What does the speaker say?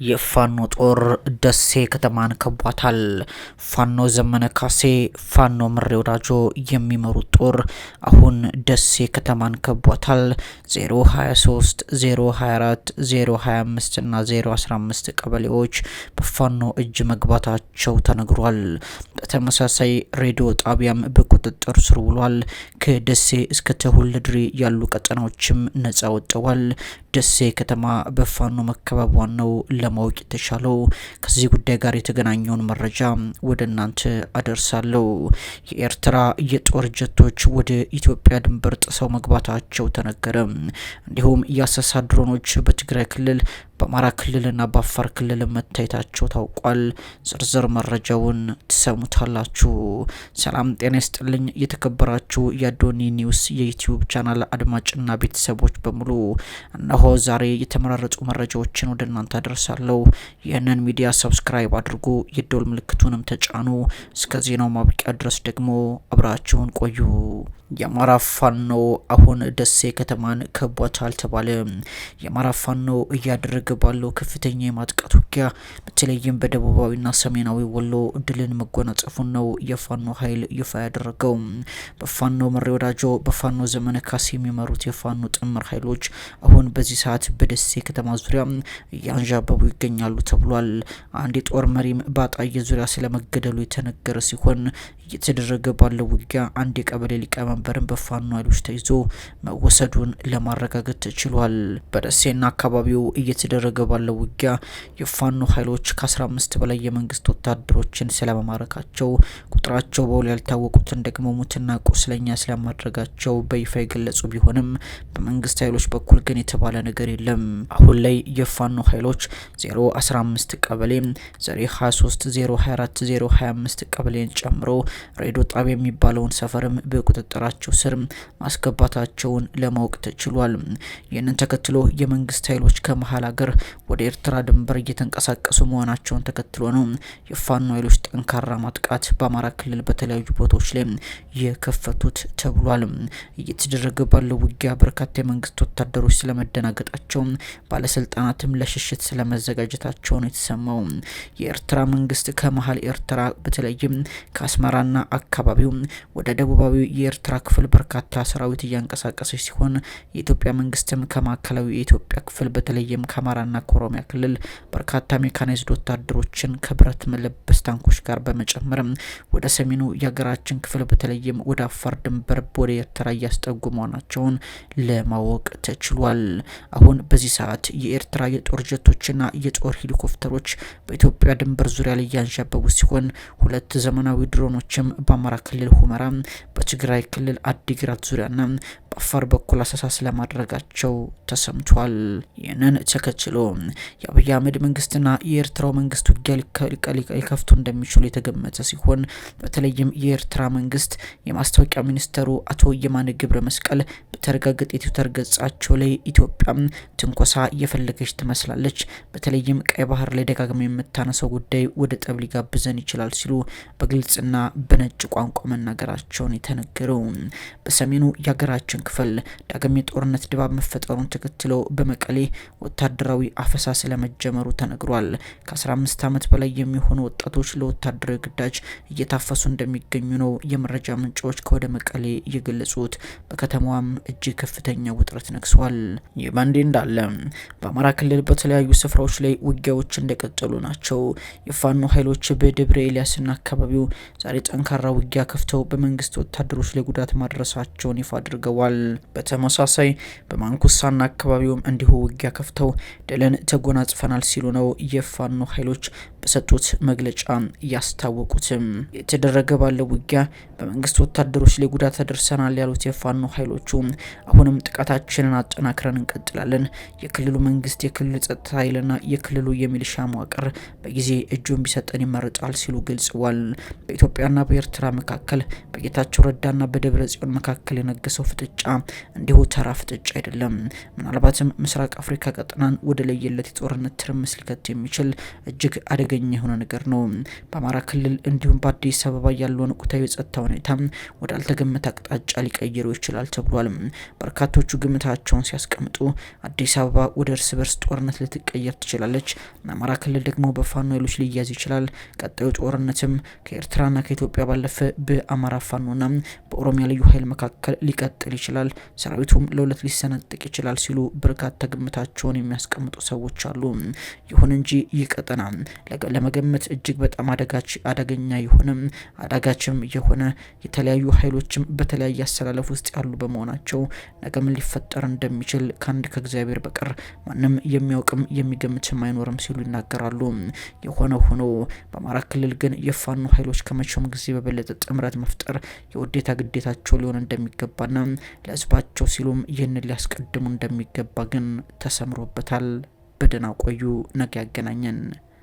የፋኖ ጦር ደሴ ከተማን ከቧታል። ፋኖ ዘመነ ካሴ፣ ፋኖ ምሬ ወዳጆ የሚመሩት ጦር አሁን ደሴ ከተማን ከቧታል። 023፣ 024፣ 025 እና 015 ቀበሌዎች በፋኖ እጅ መግባታቸው ተነግሯል። በተመሳሳይ ሬዲዮ ጣቢያም በቁጥጥር ስር ውሏል። ከደሴ እስከ ተሁለድሬ ያሉ ቀጠናዎችም ነጻ ወጥተዋል። ደሴ ከተማ በፋኖ መከበቧን ነው ለማወቅ የተቻለው። ከዚህ ጉዳይ ጋር የተገናኘውን መረጃ ወደ እናንተ አደርሳለሁ። የኤርትራ የጦር ጀቶች ወደ ኢትዮጵያ ድንበር ጥሰው መግባታቸው ተነገረ። እንዲሁም የአሰሳ ድሮኖች በትግራይ ክልል፣ በአማራ ክልልና በአፋር ክልል መታየታቸው ታውቋል። ዝርዝር መረጃውን ትሰሙታላችሁ። ሰላም ጤና ይስጥልኝ። የተከበራችሁ የአዶኒ ኒውስ የዩቲዩብ ቻናል አድማጭና ቤተሰቦች በሙሉ እነሆ ዛሬ የተመራረጡ መረጃዎችን ወደ እናንተ አደርሳለሁ። ይህንን ሚዲያ ሰብስክራይብ አድርጉ፣ የደወል ምልክቱንም ተጫኑ። እስከ ዜናው ማብቂያ ድረስ ደግሞ አብራችሁን ቆዩ። የአማራ ፋኖ አሁን ደሴ ከተማን ከቧታል ተባለ። የአማራ ፋኖ እያደረገ ባለው ከፍተኛ የማጥቃት ውጊያ በተለይም በደቡባዊና ሰሜናዊ ወሎ ድልን መጎናጸፉን ነው የፋኖ ኃይል ይፋ ያደረገው። በፋኖ ምሬ ወዳጆ፣ በፋኖ ዘመነ ካሴ የሚመሩት የፋኖ ጥምር ኃይሎች አሁን በዚህ ሰዓት በደሴ ከተማ ዙሪያ እያንዣበቡ ይገኛሉ ተብሏል። አንድ የጦር መሪም በአጣዬ ዙሪያ ስለመገደሉ የተነገረ ሲሆን እየተደረገ ባለው ውጊያ አንድ የቀበሌ ሊቀመንበርን በፋኖ ኃይሎች ተይዞ መወሰዱን ለማረጋገጥ ተችሏል። በደሴና አካባቢው እየተደረገ ባለው ውጊያ የፋኖ ኃይሎች ከ15 በላይ የመንግስት ወታደሮችን ስለመማረካቸው፣ ቁጥራቸው በውል ያልታወቁትን ደግሞ ሙትና ቁስለኛ ስለማድረጋቸው በይፋ የገለጹ ቢሆንም በመንግስት ኃይሎች በኩል ግን የተባለ ነገር የለም። አሁን ላይ የፋኖ ኃይሎች 015 ቀበሌ፣ 023፣ 024፣ 025 ቀበሌን ጨምሮ ሬዲዮ ጣቢያ የሚባለውን ሰፈርም በቁጥጥራቸው ስር ማስገባታቸውን ለማወቅ ተችሏል። ይህንን ተከትሎ የመንግስት ኃይሎች ከመሀል ሀገር ወደ ኤርትራ ድንበር እየተንቀሳቀሱ መሆናቸውን ተከትሎ ነው የፋኖ ኃይሎች ጠንካራ ማጥቃት በአማራ ክልል በተለያዩ ቦታዎች ላይ የከፈቱት ተብሏል። እየተደረገ ባለው ውጊያ በርካታ የመንግስት ወታደሮች ስለመደናገጣቸው፣ ባለስልጣናትም ለሽሽት ስለመዘጋጀታቸው ነው የተሰማው። የኤርትራ መንግስት ከመሀል ኤርትራ በተለይም ከአስመራና አካባቢው ወደ ደቡባዊ የኤርትራ ክፍል በርካታ ሰራዊት እያንቀሳቀሰች ሲሆን የኢትዮጵያ መንግስትም ከማዕከላዊ የኢትዮጵያ ክፍል በተለይም ከአማራና ከኦሮሚያ ክልል በርካታ ሜካናይዝድ ወታደሮችን ከብረት መለበስ ታንኮች ጋር በመጨመር ወደ ሰሜኑ የሀገራችን ክፍል በተለይም ወደ አፋር ድንበር ወደ ኤርትራ እያስጠጉ መሆናቸውን ለማወቅ ተችሏል። አሁን በዚህ ሰዓት የኤርትራ የጦር ጀቶችና የጦር ሄሊኮፕተሮች በኢትዮጵያ ድንበር ዙሪያ ላይ ያንዣበቡ ሲሆን 2 ዘመናዊ ድሮኖችም በአማራ ክልል ሁመራ፣ በትግራይ ክልል አዲግራት ዙሪያና በአፋር በኩል አሰሳ ስለማድረጋቸው ተሰምቷል። ይህንን ተከትሎ የአብይ አህመድ መንግስትና የኤርትራው መንግስት ውጊያ ሊከፍቱ እንደሚችሉ የተገመተ ሲሆን በተለይም የኤርትራ መንግስት የማስታወቂያ ሚኒስተሩ አቶ የማነ ገብረ መስቀል በተረጋገጠ የትዊተር ገጻቸው ላይ ኢትዮጵያ ትንኮሳ እየፈለገች ትመስላለች፣ በተለይም ቀይ ባህር ላይ ደጋግማ የምታነሳው ጉዳይ ወደ ጠብ ሊጋብዘን ይችላል ሲሉ በግልጽና በነጭ ቋንቋ መናገራቸውን የተነገረው። በሰሜኑ የሀገራችን ክፍል ዳግም የጦርነት ድባብ መፈጠሩን ተከትሎ በመቀሌ ወታደራዊ አፈሳ ስለመጀመሩ ተነግሯል። ከ15 ዓመት በላይ የሚሆኑ ወጣቶች ለወታደራዊ ግዳጅ እየታፈሱ እንደሚገኙ ነው የመረጃ ምንጮች ከወደ መቀሌ የገለጹት። በከተማዋም እጅግ ከፍተኛ ውጥረት ነግሷል። ይህ በእንዲህ እንዳለ በአማራ ክልል በተለያዩ ስፍራዎች ላይ ውጊያዎች እንደቀጠሉ ናቸው። የፋኖ ኃይሎች በደብረ ኤልያስና አካባቢው ዛሬ ጠንካራ ውጊያ ከፍተው በመንግስት ወታደሮች ላይ ጉዳት ማድረሳቸውን ይፋ አድርገዋል። በተመሳሳይ በማንኩሳና አካባቢውም እንዲሁ ውጊያ ከፍተው ድልን ተጎናጽፈናል ሲሉ ነው የፋኖ ኃይሎች በሰጡት መግለጫ ያስታወቁትም። የተደረገ ባለው ውጊያ በመንግስት ወታደሮች ላይ ጉዳት አደርሰናል ያሉት የፋኖ ኃይሎቹ አሁንም ጥቃታችንን አጠናክረን እንቀጥላለን፣ የክልሉ መንግስት፣ የክልሉ ጸጥታ ኃይልና የክልሉ የሚሊሻ መዋቅር በጊዜ እጁን ቢሰጠን ይመረጣል ሲሉ ገልጸዋል። በኢትዮጵያና በኤርትራ መካከል በጌታቸው ረዳና በደብረ ጽዮን መካከል የነገሰው ፍጥጫ እንዲሁ ተራ ፍጥጫ አይደለም። ምናልባትም ምስራቅ አፍሪካ ቀጠናን ወደ ለየለት የጦርነት ትርምስ ሊከት የሚችል እጅግ አደገኛ አደገኛ የሆነ ነገር ነው። በአማራ ክልል እንዲሁም በአዲስ አበባ ያለውን ወቅታዊ የጸጥታ ሁኔታ ወዳልተገመተ አቅጣጫ ሊቀይረው ይችላል ተብሏል። በርካቶቹ ግምታቸውን ሲያስቀምጡ አዲስ አበባ ወደ እርስ በርስ ጦርነት ልትቀየር ትችላለች፣ አማራ ክልል ደግሞ በፋኖ ኃይሎች ሊያዝ ይችላል። ቀጣዩ ጦርነትም ከኤርትራና ከኢትዮጵያ ባለፈ በአማራ ፋኖና በኦሮሚያ ልዩ ኃይል መካከል ሊቀጥል ይችላል፣ ሰራዊቱም ለሁለት ሊሰነጠቅ ይችላል ሲሉ በርካታ ግምታቸውን የሚያስቀምጡ ሰዎች አሉ። ይሁን እንጂ ይህ ቀጠና ለመገመት እጅግ በጣም አደገኛ የሆነ አዳጋችም የሆነ የተለያዩ ኃይሎችም በተለያየ አሰላለፍ ውስጥ ያሉ በመሆናቸው ነገ ምን ሊፈጠር እንደሚችል ከአንድ ከእግዚአብሔር በቀር ማንም የሚያውቅም የሚገምትም አይኖርም ሲሉ ይናገራሉ። የሆነ ሆኖ በአማራ ክልል ግን የፋኖ ኃይሎች ከመቼውም ጊዜ በበለጠ ጥምረት መፍጠር የውዴታ ግዴታቸው ሊሆን እንደሚገባና ለሕዝባቸው ሲሉም ይህንን ሊያስቀድሙ እንደሚገባ ግን ተሰምሮበታል። በደህና ቆዩ። ነገ ያገናኘን።